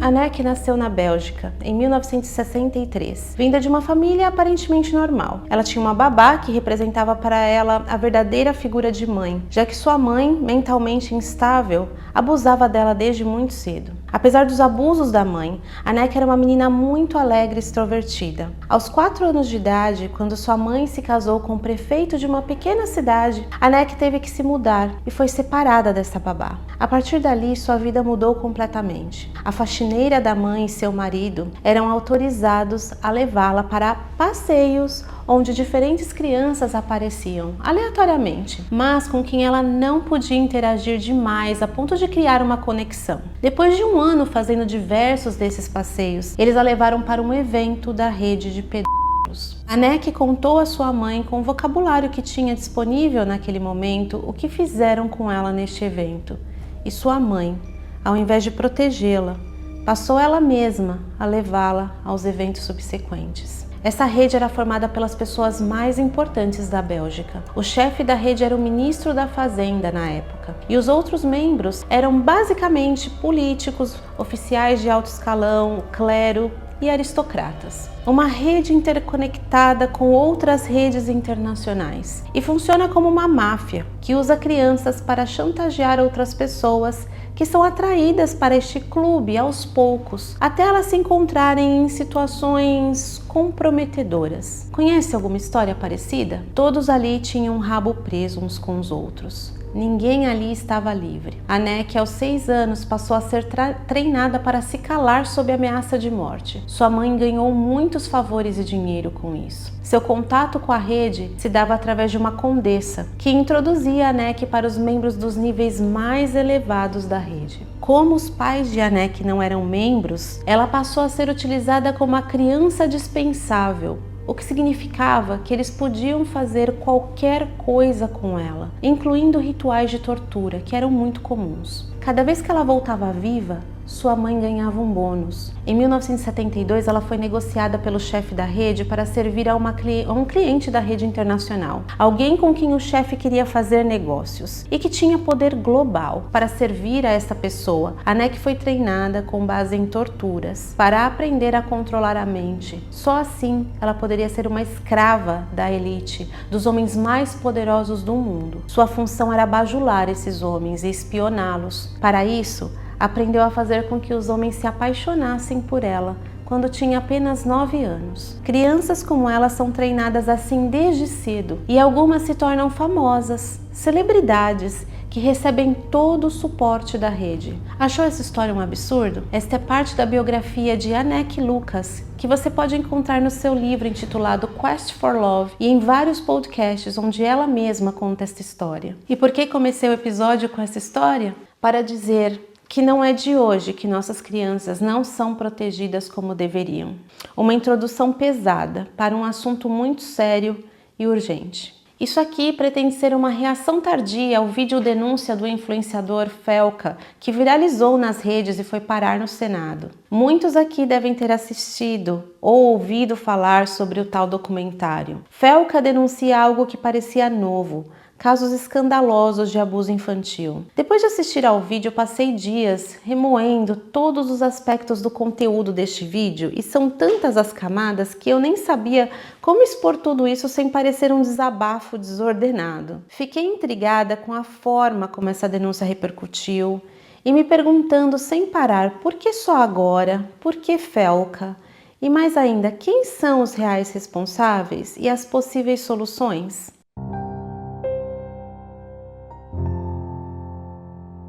Anneke nasceu na Bélgica em 1963, vinda de uma família aparentemente normal. Ela tinha uma babá que representava para ela a verdadeira figura de mãe, já que sua mãe, mentalmente instável, abusava dela desde muito cedo. Apesar dos abusos da mãe, Anneke era uma menina muito alegre e extrovertida. Aos 4 anos de idade, quando sua mãe se casou com o prefeito de uma pequena cidade, Anneke teve que se mudar e foi separada dessa babá. A partir dali, sua vida mudou completamente. A faxineira da mãe e seu marido eram autorizados a levá-la para passeios onde diferentes crianças apareciam aleatoriamente, mas com quem ela não podia interagir demais a ponto de criar uma conexão. Depois de um ano fazendo diversos desses passeios, eles a levaram para um evento da rede de pedreiros. Anneke contou à sua mãe, com o vocabulário que tinha disponível naquele momento, o que fizeram com ela neste evento. E sua mãe, ao invés de protegê-la, passou ela mesma a levá-la aos eventos subsequentes. Essa rede era formada pelas pessoas mais importantes da Bélgica. O chefe da rede era o ministro da Fazenda na época, e os outros membros eram basicamente políticos, oficiais de alto escalão, clero e aristocratas. Uma rede interconectada com outras redes internacionais, e funciona como uma máfia que usa crianças para chantagear outras pessoas que são atraídas para este clube aos poucos, até elas se encontrarem em situações comprometedoras. Conhece alguma história parecida? Todos ali tinham um rabo preso uns com os outros. Ninguém ali estava livre. Anneke, aos 6 anos, passou a ser treinada para se calar sob ameaça de morte. Sua mãe ganhou muitos favores e dinheiro com isso. Seu contato com a rede se dava através de uma condessa, que introduzia Anneke para os membros dos níveis mais elevados da rede. Como os pais de Anneke não eram membros, ela passou a ser utilizada como uma criança dispensável, o que significava que eles podiam fazer qualquer coisa com ela, incluindo rituais de tortura, que eram muito comuns. Cada vez que ela voltava viva, sua mãe ganhava um bônus. Em 1972, ela foi negociada pelo chefe da rede para servir a um cliente da rede internacional, alguém com quem o chefe queria fazer negócios e que tinha poder global. Para servir a essa pessoa, Anneke foi treinada com base em torturas para aprender a controlar a mente. Só assim ela poderia ser uma escrava da elite, dos homens mais poderosos do mundo. Sua função era bajular esses homens e espioná-los. Para isso, aprendeu a fazer com que os homens se apaixonassem por ela quando tinha apenas 9 anos. Crianças como ela são treinadas assim desde cedo, e algumas se tornam famosas, celebridades que recebem todo o suporte da rede. Achou essa história um absurdo? Esta é parte da biografia de Anneke Lucas, que você pode encontrar no seu livro intitulado Quest for Love e em vários podcasts onde ela mesma conta esta história. E por que comecei o episódio com essa história? Para dizer que não é de hoje que nossas crianças não são protegidas como deveriam. Uma introdução pesada para um assunto muito sério e urgente. Isso aqui pretende ser uma reação tardia ao vídeo denúncia do influenciador Felca, que viralizou nas redes e foi parar no Senado. Muitos aqui devem ter assistido ou ouvido falar sobre o tal documentário. Felca denuncia algo que parecia novo: casos escandalosos de abuso infantil. Depois de assistir ao vídeo, passei dias remoendo todos os aspectos do conteúdo deste vídeo, e são tantas as camadas que eu nem sabia como expor tudo isso sem parecer um desabafo desordenado. Fiquei intrigada com a forma como essa denúncia repercutiu e me perguntando sem parar por que só agora, por que Felca? E mais ainda, quem são os reais responsáveis e as possíveis soluções?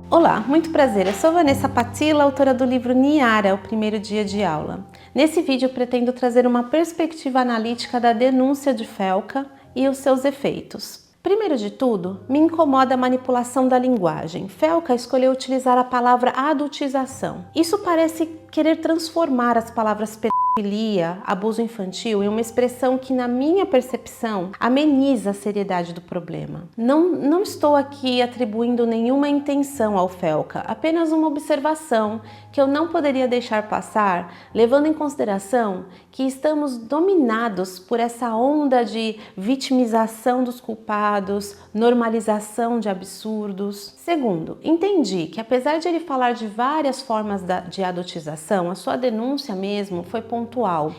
Olá, muito prazer, eu sou Vanessa Patilla, autora do livro Niara, o primeiro dia de aula. Nesse vídeo eu pretendo trazer uma perspectiva analítica da denúncia de Felca e os seus efeitos. Primeiro de tudo, me incomoda a manipulação da linguagem. Felca escolheu utilizar a palavra adultização. Isso parece querer transformar as palavras Filia, abuso infantil é uma expressão que, na minha percepção, ameniza a seriedade do problema. Não estou aqui atribuindo nenhuma intenção ao Felca, apenas uma observação que eu não poderia deixar passar, levando em consideração que estamos dominados por essa onda de vitimização dos culpados, normalização de absurdos. Segundo, entendi que apesar de ele falar de várias formas de adotização, a sua denúncia mesmo foi pontual.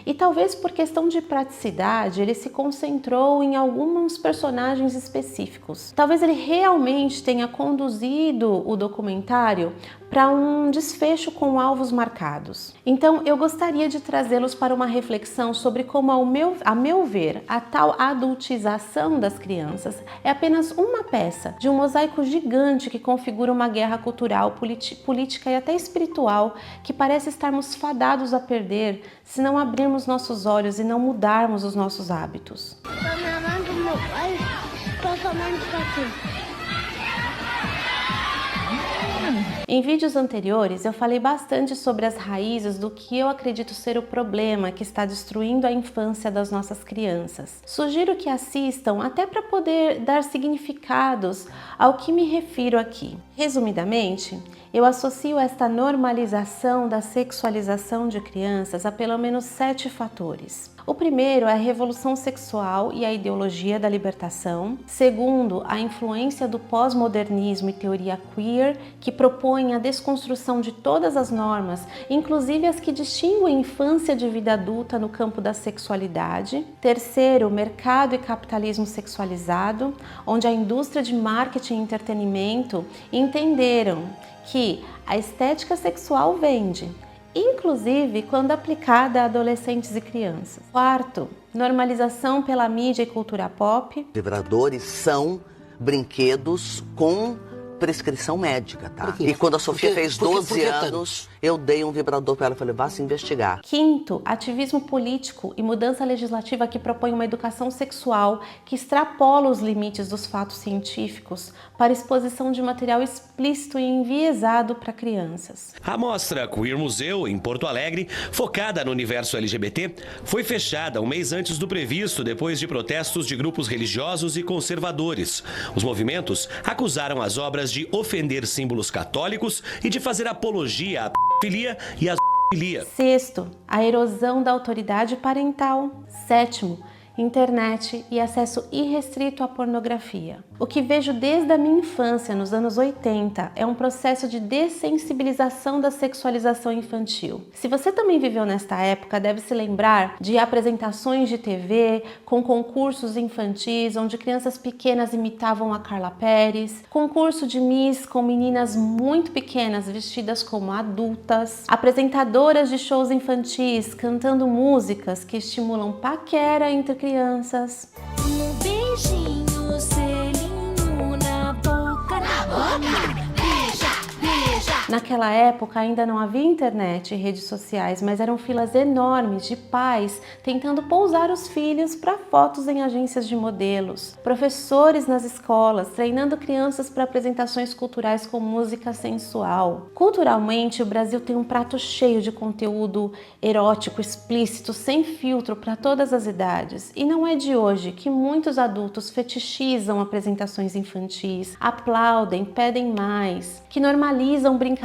E talvez por questão de praticidade, ele se concentrou em alguns personagens específicos. Talvez ele realmente tenha conduzido o documentário para um desfecho com alvos marcados. Então, eu gostaria de trazê-los para uma reflexão sobre como, a meu ver, a tal adultização das crianças é apenas uma peça de um mosaico gigante que configura uma guerra cultural, política e até espiritual que parece estarmos fadados a perder se não abrirmos nossos olhos e não mudarmos os nossos hábitos. Em vídeos anteriores, eu falei bastante sobre as raízes do que eu acredito ser o problema que está destruindo a infância das nossas crianças. Sugiro que assistam até para poder dar significados ao que me refiro aqui. Resumidamente, eu associo esta normalização da sexualização de crianças a pelo menos 7 fatores. O primeiro é a revolução sexual e a ideologia da libertação. Segundo, a influência do pós-modernismo e teoria queer, que propõem a desconstrução de todas as normas, inclusive as que distinguem infância de vida adulta no campo da sexualidade. Terceiro, mercado e capitalismo sexualizado, onde a indústria de marketing e entretenimento entenderam que a estética sexual vende, inclusive quando aplicada a adolescentes e crianças. Quarto, normalização pela mídia e cultura pop. Vibradores são brinquedos com prescrição médica, tá? E quando a Sofia fez 12 anos, eu dei um vibrador para ela e falei, vá se investigar. Quinto, ativismo político e mudança legislativa que propõe uma educação sexual que extrapola os limites dos fatos científicos para exposição de material explícito e enviesado para crianças. A mostra Queer Museu, em Porto Alegre, focada no universo LGBT, foi fechada um mês antes do previsto, depois de protestos de grupos religiosos e conservadores. Os movimentos acusaram as obras de ofender símbolos católicos e de fazer apologia à pedofilia e à zoofilia. Sexto, a erosão da autoridade parental. Sétimo, internet e acesso irrestrito à pornografia. O que vejo desde a minha infância, nos anos 80, é um processo de dessensibilização da sexualização infantil. Se você também viveu nesta época, deve se lembrar de apresentações de TV com concursos infantis, onde crianças pequenas imitavam a Carla Pérez, concurso de Miss com meninas muito pequenas vestidas como adultas, apresentadoras de shows infantis cantando músicas que estimulam paquera entre crianças. Um beijinho, selinho na boca, beija, beija. Naquela época ainda não havia internet e redes sociais, mas eram filas enormes de pais tentando pousar os filhos para fotos em agências de modelos, professores nas escolas treinando crianças para apresentações culturais com música sensual. Culturalmente, o Brasil tem um prato cheio de conteúdo erótico, explícito, sem filtro para todas as idades. E não é de hoje que muitos adultos fetichizam apresentações infantis, aplaudem, pedem mais, que normalizam brincadeiras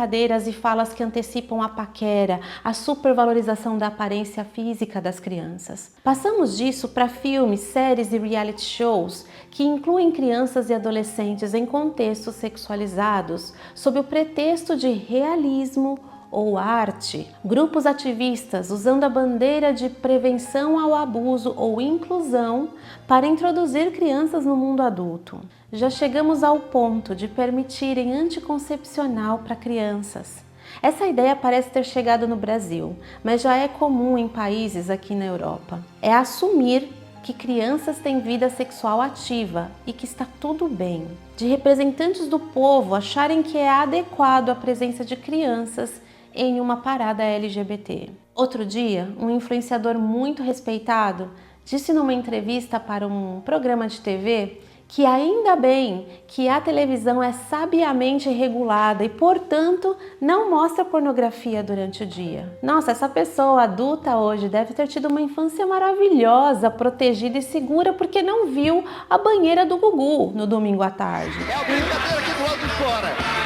e falas que antecipam a paquera, a supervalorização da aparência física das crianças. Passamos disso para filmes, séries e reality shows que incluem crianças e adolescentes em contextos sexualizados sob o pretexto de realismo ou arte. Grupos ativistas usando a bandeira de prevenção ao abuso ou inclusão para introduzir crianças no mundo adulto. Já chegamos ao ponto de permitirem anticoncepcional para crianças. Essa ideia parece ter chegado no Brasil, mas já é comum em países aqui na Europa. É assumir que crianças têm vida sexual ativa e que está tudo bem. De representantes do povo acharem que é adequado a presença de crianças em uma parada LGBT. Outro dia, um influenciador muito respeitado disse numa entrevista para um programa de TV que ainda bem que a televisão é sabiamente regulada e, portanto, não mostra pornografia durante o dia. Nossa, essa pessoa adulta hoje deve ter tido uma infância maravilhosa, protegida e segura porque não viu a banheira do Gugu no domingo à tarde. É a brincadeira aqui do lado de fora.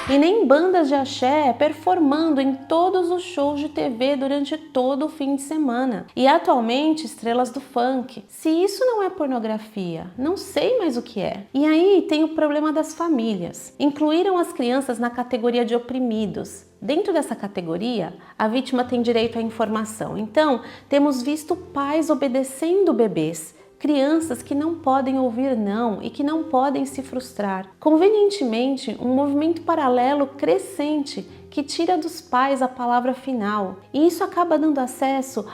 E nem bandas de axé performando em todos os shows de TV durante todo o fim de semana. E atualmente estrelas do funk. Se isso não é pornografia, não sei mais o que é. E aí tem o problema das famílias. Incluíram as crianças na categoria de oprimidos. Dentro dessa categoria, a vítima tem direito à informação. Então, temos visto pais obedecendo bebês, crianças que não podem ouvir não e que não podem se frustrar. Convenientemente, um movimento paralelo crescente que tira dos pais a palavra final. E isso acaba dando acesso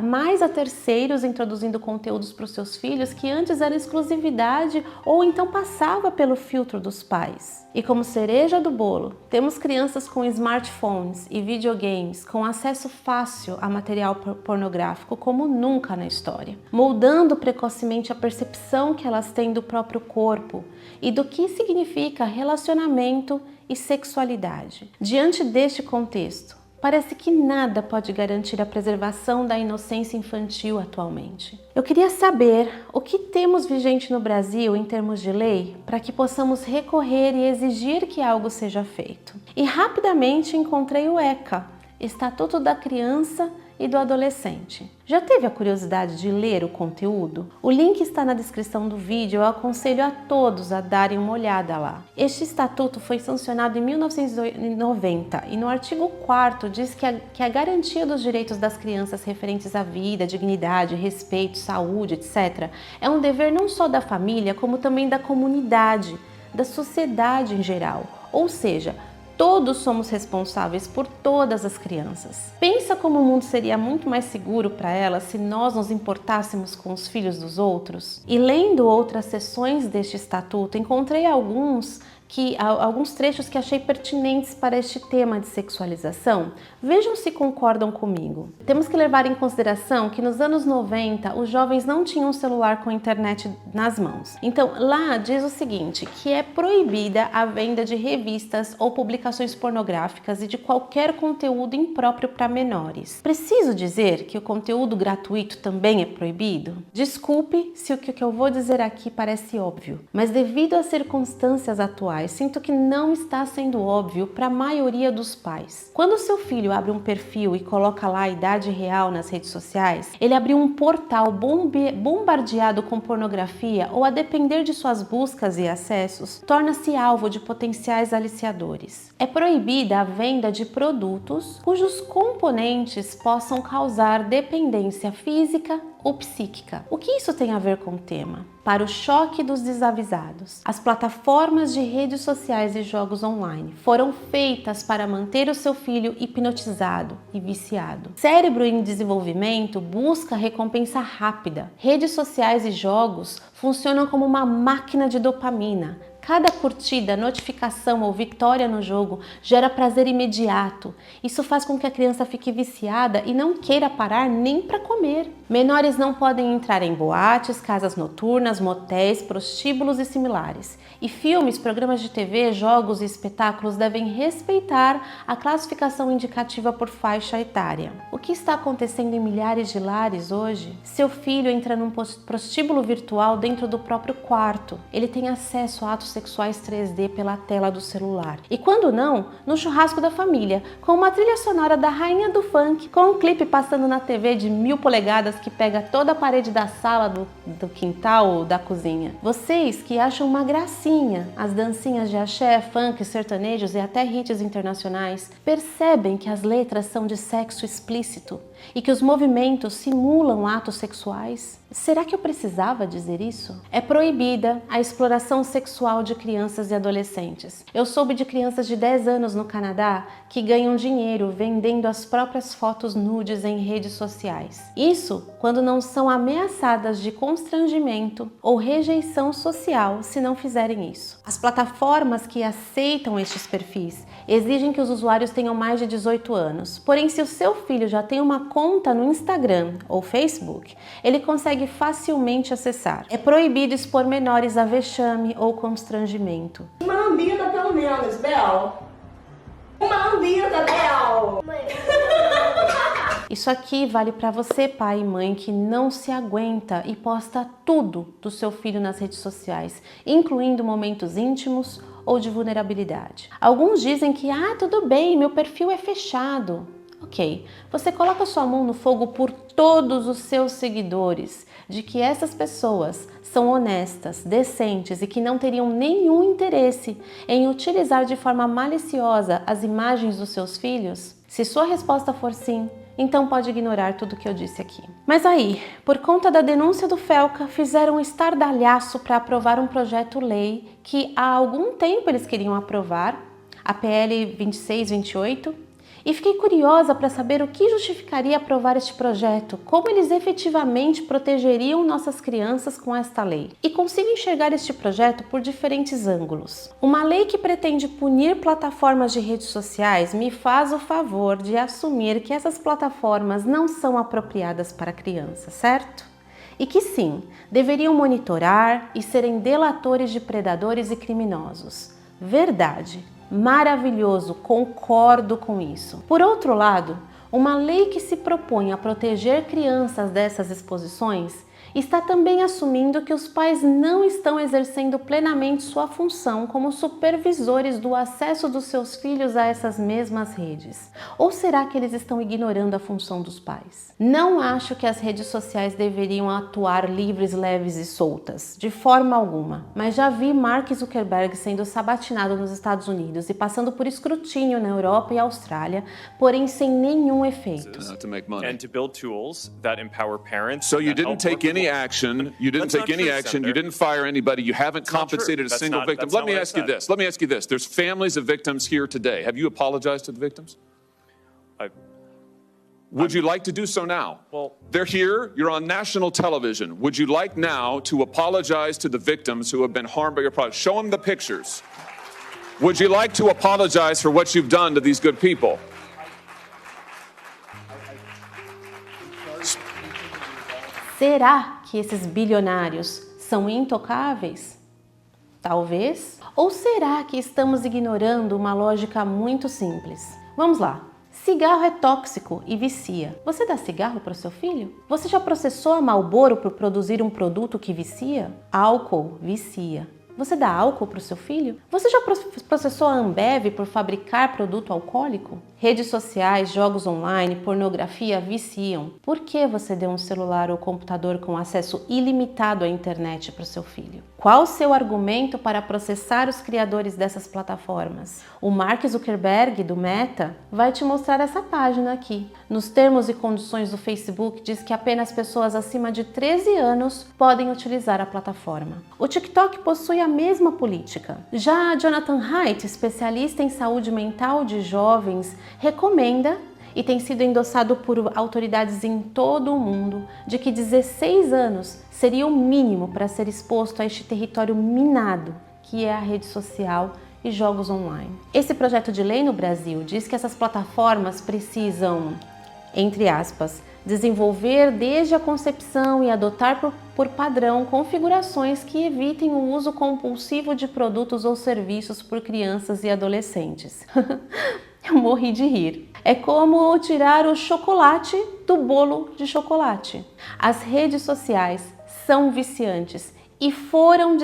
mais a terceiros introduzindo conteúdos para os seus filhos que antes era exclusividade ou então passava pelo filtro dos pais. E como cereja do bolo, temos crianças com smartphones e videogames com acesso fácil a material pornográfico como nunca na história, moldando precocemente a percepção que elas têm do próprio corpo e do que significa relacionamento e sexualidade. Diante deste contexto, parece que nada pode garantir a preservação da inocência infantil atualmente. Eu queria saber o que temos vigente no Brasil em termos de lei para que possamos recorrer e exigir que algo seja feito. E rapidamente encontrei o ECA, Estatuto da Criança e do Adolescente. Já teve a curiosidade de ler o conteúdo? O link está na descrição do vídeo, eu aconselho a todos a darem uma olhada lá. Este estatuto foi sancionado em 1990 e no artigo 4º diz que a garantia dos direitos das crianças referentes à vida, dignidade, respeito, saúde, etc. é um dever não só da família, como também da comunidade, da sociedade em geral, ou seja, todos somos responsáveis por todas as crianças. Pensa como o mundo seria muito mais seguro para elas se nós nos importássemos com os filhos dos outros? E lendo outras seções deste estatuto, encontrei alguns trechos que achei pertinentes para este tema de sexualização. Vejam se concordam comigo. Temos que levar em consideração que nos anos 90 os jovens não tinham celular com internet nas mãos. Então lá diz o seguinte, que é proibida a venda de revistas ou publicações pornográficas e de qualquer conteúdo impróprio para menores. Preciso dizer que o conteúdo gratuito também é proibido? Desculpe se o que eu vou dizer aqui parece óbvio, mas devido às circunstâncias atuais, sinto que não está sendo óbvio para a maioria dos pais. Quando seu filho abre um perfil e coloca lá a idade real nas redes sociais, ele abriu um portal bombardeado com pornografia ou, a depender de suas buscas e acessos, torna-se alvo de potenciais aliciadores. É proibida a venda de produtos cujos componentes possam causar dependência física ou psíquica. O que isso tem a ver com o tema? Para o choque dos desavisados, as plataformas de redes sociais e jogos online foram feitas para manter o seu filho hipnotizado e viciado. Cérebro em desenvolvimento busca recompensa rápida. Redes sociais e jogos funcionam como uma máquina de dopamina. Cada curtida, notificação ou vitória no jogo gera prazer imediato. Isso faz com que a criança fique viciada e não queira parar nem para comer. Menores não podem entrar em boates, casas noturnas, motéis, prostíbulos e similares. E filmes, programas de TV, jogos e espetáculos devem respeitar a classificação indicativa por faixa etária. O que está acontecendo em milhares de lares hoje? Seu filho entra num prostíbulo virtual dentro do próprio quarto. Ele tem acesso a atos sexuais 3D pela tela do celular. E quando não, no churrasco da família, com uma trilha sonora da rainha do funk, com um clipe passando na TV de 1000 polegadas que pega toda a parede da sala, do quintal ou da cozinha. Vocês que acham uma gracinha as dancinhas de axé, funk, sertanejos e até hits internacionais, percebem que as letras são de sexo explícito e que os movimentos simulam atos sexuais? Será que eu precisava dizer isso? É proibida a exploração sexual de crianças e adolescentes. Eu soube de crianças de 10 anos no Canadá que ganham dinheiro vendendo as próprias fotos nudes em redes sociais. Isso quando não são ameaçadas de constrangimento ou rejeição social se não fizerem isso. As plataformas que aceitam estes perfis exigem que os usuários tenham mais de 18 anos. Porém, se o seu filho já tem uma conta no Instagram ou Facebook, ele consegue facilmente acessar. É proibido expor menores a vexame ou constrangimento. Uma lambida pelo menos, Bel. Uma lambida, Bel. Isso aqui vale para você, pai e mãe, que não se aguenta e posta tudo do seu filho nas redes sociais, incluindo momentos íntimos ou de vulnerabilidade. Alguns dizem que, tudo bem, meu perfil é fechado. Ok, você coloca sua mão no fogo por todos os seus seguidores, de que essas pessoas são honestas, decentes e que não teriam nenhum interesse em utilizar de forma maliciosa as imagens dos seus filhos? Se sua resposta for sim, então pode ignorar tudo o que eu disse aqui. Mas aí, por conta da denúncia do Felca, fizeram um estardalhaço para aprovar um projeto-lei que há algum tempo eles queriam aprovar, a PL 2628, e fiquei curiosa para saber o que justificaria aprovar este projeto, como eles efetivamente protegeriam nossas crianças com esta lei. E consigo enxergar este projeto por diferentes ângulos. Uma lei que pretende punir plataformas de redes sociais me faz o favor de assumir que essas plataformas não são apropriadas para crianças, certo? E que sim, deveriam monitorar e serem delatores de predadores e criminosos. Verdade. Maravilhoso, concordo com isso. Por outro lado, uma lei que se propõe a proteger crianças dessas exposições está também assumindo que os pais não estão exercendo plenamente sua função como supervisores do acesso dos seus filhos a essas mesmas redes. Ou será que eles estão ignorando a função dos pais? Não acho que as redes sociais deveriam atuar livres, leves e soltas, de forma alguma. Mas já vi Mark Zuckerberg sendo sabatinado nos Estados Unidos e passando por escrutínio na Europa e Austrália, porém sem nenhum efeito. And to build tools that empower parents. So you and didn't help take work with any action, you didn't That's take not any true, action, you Senator. didn't fire anybody, you haven't That's not compensated true. a That's single not- victim. that's Let not me what I ask you said. this, let me ask you this. There's families of victims here today. Have you apologized to the victims? Would you like to do so now? Well- They're here, you're on national television. Would you like now to apologize to the victims who have been harmed by your product? Show them the pictures. Would you like to apologize for what you've done to these good people? Será que esses bilionários são intocáveis? Talvez. Ou será que estamos ignorando uma lógica muito simples? Vamos lá. Cigarro é tóxico e vicia. Você dá cigarro para o seu filho? Você já processou a Marlboro por produzir um produto que vicia? Álcool vicia. Você dá álcool para o seu filho? Você já processou a Ambev por fabricar produto alcoólico? Redes sociais, jogos online, pornografia viciam. Por que você deu um celular ou computador com acesso ilimitado à internet para o seu filho? Qual o seu argumento para processar os criadores dessas plataformas? O Mark Zuckerberg, do Meta, vai te mostrar essa página aqui. Nos termos e condições do Facebook, diz que apenas pessoas acima de 13 anos podem utilizar a plataforma. O TikTok possui a mesma política. Já Jonathan Haidt, especialista em saúde mental de jovens, recomenda e tem sido endossado por autoridades em todo o mundo de que 16 anos seria o mínimo para ser exposto a este território minado que é a rede social e jogos online. Esse projeto de lei no Brasil diz que essas plataformas precisam, entre aspas, desenvolver desde a concepção e adotar por padrão configurações que evitem o uso compulsivo de produtos ou serviços por crianças e adolescentes. Eu morri de rir. É como tirar o chocolate do bolo de chocolate. As redes sociais são viciantes e foram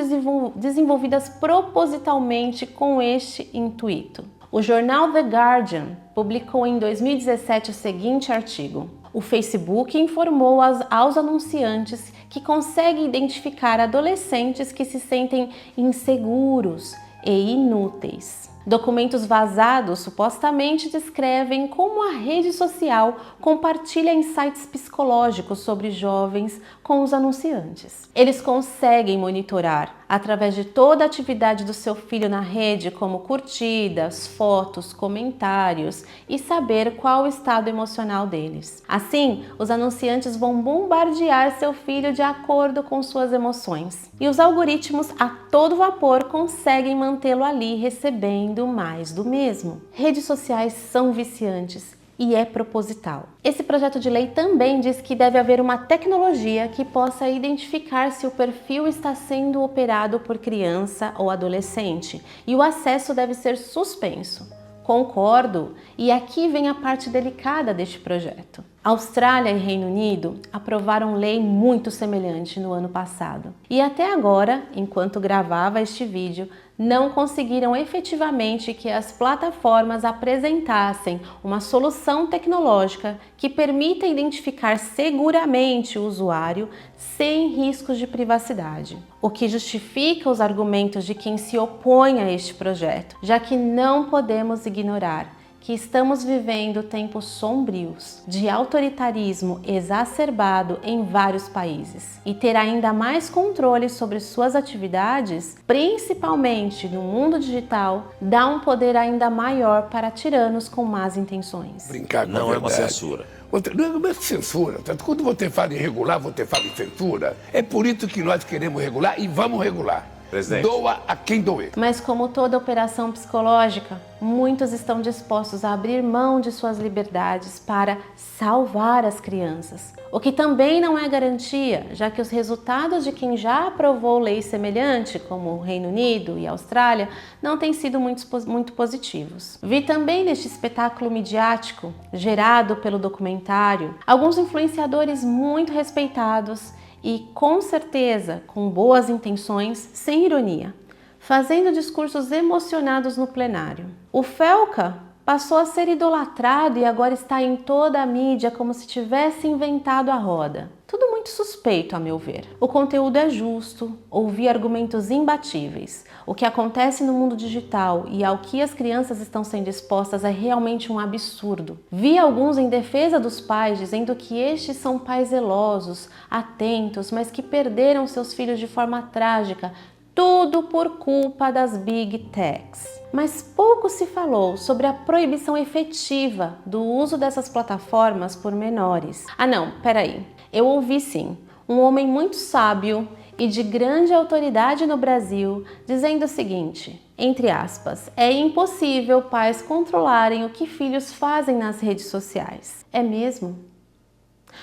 desenvolvidas propositalmente com este intuito. O jornal The Guardian publicou em 2017 o seguinte artigo: o Facebook informou aos anunciantes que consegue identificar adolescentes que se sentem inseguros e inúteis. Documentos vazados supostamente descrevem como a rede social compartilha insights psicológicos sobre jovens com os anunciantes. Eles conseguem monitorar, através de toda a atividade do seu filho na rede, como curtidas, fotos, comentários, e saber qual o estado emocional deles. Assim, os anunciantes vão bombardear seu filho de acordo com suas emoções. E os algoritmos, a todo vapor, conseguem mantê-lo ali recebendo mais do mesmo. Redes sociais são viciantes e é proposital. Esse projeto de lei também diz que deve haver uma tecnologia que possa identificar se o perfil está sendo operado por criança ou adolescente e o acesso deve ser suspenso. Concordo, e aqui vem a parte delicada deste projeto. Austrália e Reino Unido aprovaram lei muito semelhante no ano passado. E até agora, enquanto gravava este vídeo, não conseguiram efetivamente que as plataformas apresentassem uma solução tecnológica que permita identificar seguramente o usuário sem riscos de privacidade. O que justifica os argumentos de quem se opõe a este projeto, já que não podemos ignorar que estamos vivendo tempos sombrios de autoritarismo exacerbado em vários países e ter ainda mais controle sobre suas atividades, principalmente no mundo digital, dá um poder ainda maior para tiranos com más intenções. Brincar com não é uma censura. Não é uma censura. Quando você fala em regular, você fala em censura. É por isso que nós queremos regular e vamos regular. Presidente. Doa a quem doer. Mas como toda operação psicológica, muitos estão dispostos a abrir mão de suas liberdades para salvar as crianças. O que também não é garantia, já que os resultados de quem já aprovou lei semelhante, como o Reino Unido e a Austrália, não têm sido muito positivos. Vi também neste espetáculo midiático, gerado pelo documentário, alguns influenciadores muito respeitados e, com certeza, com boas intenções, sem ironia, fazendo discursos emocionados no plenário. O Felca passou a ser idolatrado e agora está em toda a mídia como se tivesse inventado a roda. Tudo muito suspeito, a meu ver. O conteúdo é justo, ouvi argumentos imbatíveis. O que acontece no mundo digital e ao que as crianças estão sendo expostas é realmente um absurdo. Vi alguns em defesa dos pais dizendo que estes são pais zelosos, atentos, mas que perderam seus filhos de forma trágica, tudo por culpa das Big Techs. Mas pouco se falou sobre a proibição efetiva do uso dessas plataformas por menores. Ah não, peraí. Eu ouvi sim, um homem muito sábio e de grande autoridade no Brasil dizendo o seguinte, entre aspas, é impossível pais controlarem o que filhos fazem nas redes sociais. É mesmo?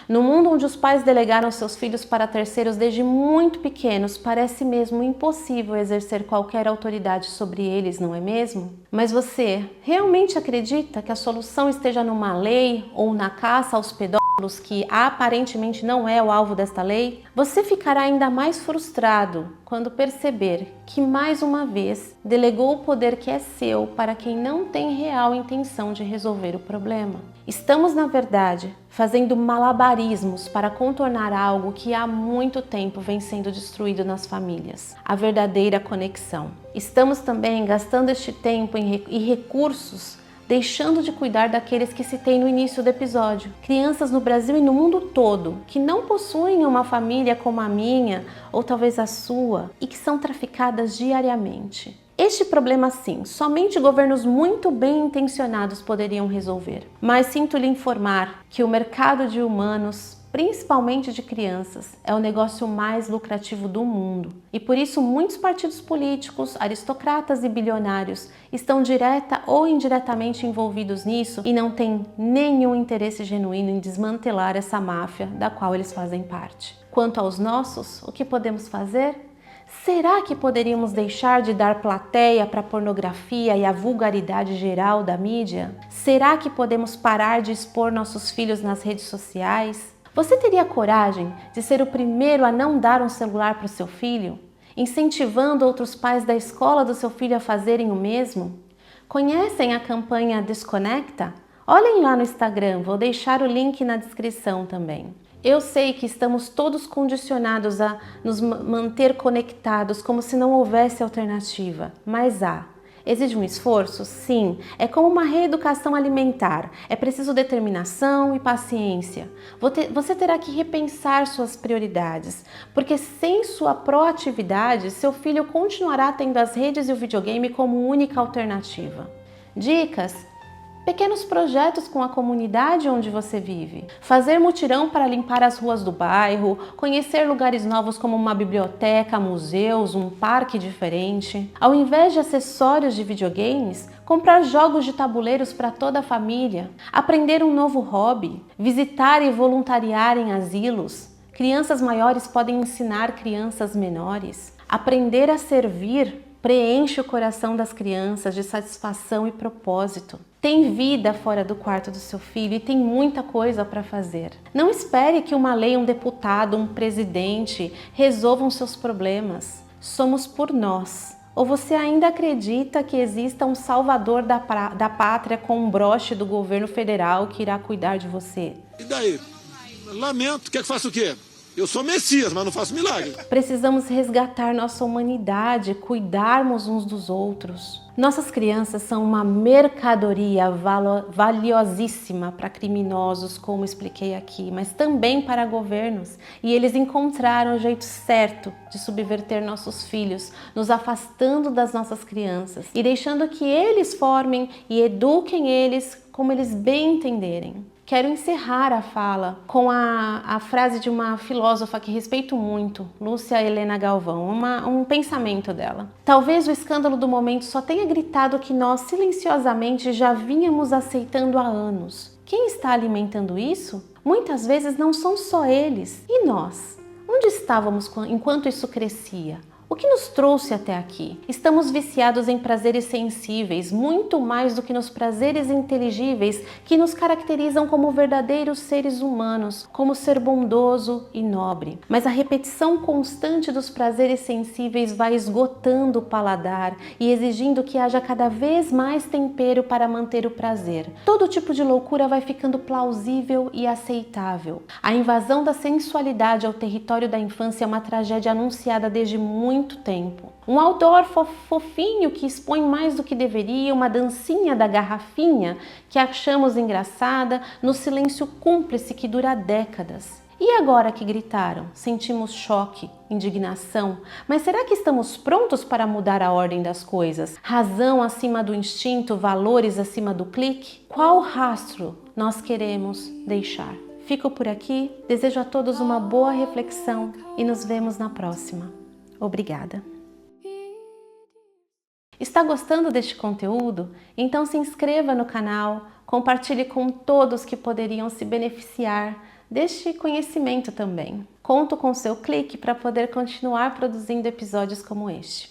No mundo onde os pais delegaram seus filhos para terceiros desde muito pequenos, parece mesmo impossível exercer qualquer autoridade sobre eles, não é mesmo? Mas você realmente acredita que a solução esteja numa lei ou na caça aos pedófilos que aparentemente não é o alvo desta lei? Você ficará ainda mais frustrado quando perceber que, mais uma vez, delegou o poder que é seu para quem não tem real intenção de resolver o problema. Estamos, na verdade, fazendo malabarismos para contornar algo que há muito tempo vem sendo destruído nas famílias, a verdadeira conexão. Estamos também gastando este tempo e recursos deixando de cuidar daqueles que citei no início do episódio. Crianças no Brasil e no mundo todo que não possuem uma família como a minha ou talvez a sua e que são traficadas diariamente. Este problema, sim, somente governos muito bem intencionados poderiam resolver. Mas sinto lhe informar que o mercado de humanos, principalmente de crianças, é o negócio mais lucrativo do mundo. E por isso muitos partidos políticos, aristocratas e bilionários estão direta ou indiretamente envolvidos nisso e não têm nenhum interesse genuíno em desmantelar essa máfia da qual eles fazem parte. Quanto aos nossos, o que podemos fazer? Será que poderíamos deixar de dar plateia para a pornografia e a vulgaridade geral da mídia? Será que podemos parar de expor nossos filhos nas redes sociais? Você teria coragem de ser o primeiro a não dar um celular para o seu filho, incentivando outros pais da escola do seu filho a fazerem o mesmo? Conhecem a campanha Desconecta? Olhem lá no Instagram, vou deixar o link na descrição também. Eu sei que estamos todos condicionados a nos manter conectados como se não houvesse alternativa, mas há. Exige um esforço? Sim. É como uma reeducação alimentar. É preciso determinação e paciência. Você terá que repensar suas prioridades, porque sem sua proatividade, seu filho continuará tendo as redes e o videogame como única alternativa. Dicas? Pequenos projetos com a comunidade onde você vive. Fazer mutirão para limpar as ruas do bairro, conhecer lugares novos como uma biblioteca, museus, um parque diferente. Ao invés de acessórios de videogames, comprar jogos de tabuleiros para toda a família. Aprender um novo hobby. Visitar e voluntariar em asilos. Crianças maiores podem ensinar crianças menores. Aprender a servir preenche o coração das crianças de satisfação e propósito. Tem vida fora do quarto do seu filho e tem muita coisa para fazer. Não espere que uma lei, um deputado, um presidente resolvam seus problemas. Somos por nós. Ou você ainda acredita que exista um salvador da pátria com um broche do governo federal que irá cuidar de você? E daí? Lamento, quer que faça o quê? Eu sou Messias, mas não faço milagre. Precisamos resgatar nossa humanidade, cuidarmos uns dos outros. Nossas crianças são uma mercadoria valiosíssima para criminosos, como expliquei aqui, mas também para governos. E eles encontraram o jeito certo de subverter nossos filhos, nos afastando das nossas crianças e deixando que eles formem e eduquem eles como eles bem entenderem. Quero encerrar a fala com a frase de uma filósofa que respeito muito, Lúcia Helena Galvão, um pensamento dela. Talvez o escândalo do momento só tenha gritado que nós silenciosamente já vínhamos aceitando há anos. Quem está alimentando isso? Muitas vezes não são só eles. E nós? Onde estávamos enquanto isso crescia? O que nos trouxe até aqui? Estamos viciados em prazeres sensíveis, muito mais do que nos prazeres inteligíveis que nos caracterizam como verdadeiros seres humanos, como ser bondoso e nobre. Mas a repetição constante dos prazeres sensíveis vai esgotando o paladar e exigindo que haja cada vez mais tempero para manter o prazer. Todo tipo de loucura vai ficando plausível e aceitável. A invasão da sensualidade ao território da infância é uma tragédia anunciada desde muito tempo. Um outdoor fofinho que expõe mais do que deveria, uma dancinha da garrafinha que achamos engraçada, no silêncio cúmplice que dura décadas. E agora que gritaram, sentimos choque, indignação, mas será que estamos prontos para mudar a ordem das coisas? Razão acima do instinto, valores acima do clique? Qual rastro nós queremos deixar? Fico por aqui, desejo a todos uma boa reflexão e nos vemos na próxima. Obrigada. Está gostando deste conteúdo? Então se inscreva no canal, compartilhe com todos que poderiam se beneficiar deste conhecimento também. Conto com seu clique para poder continuar produzindo episódios como este.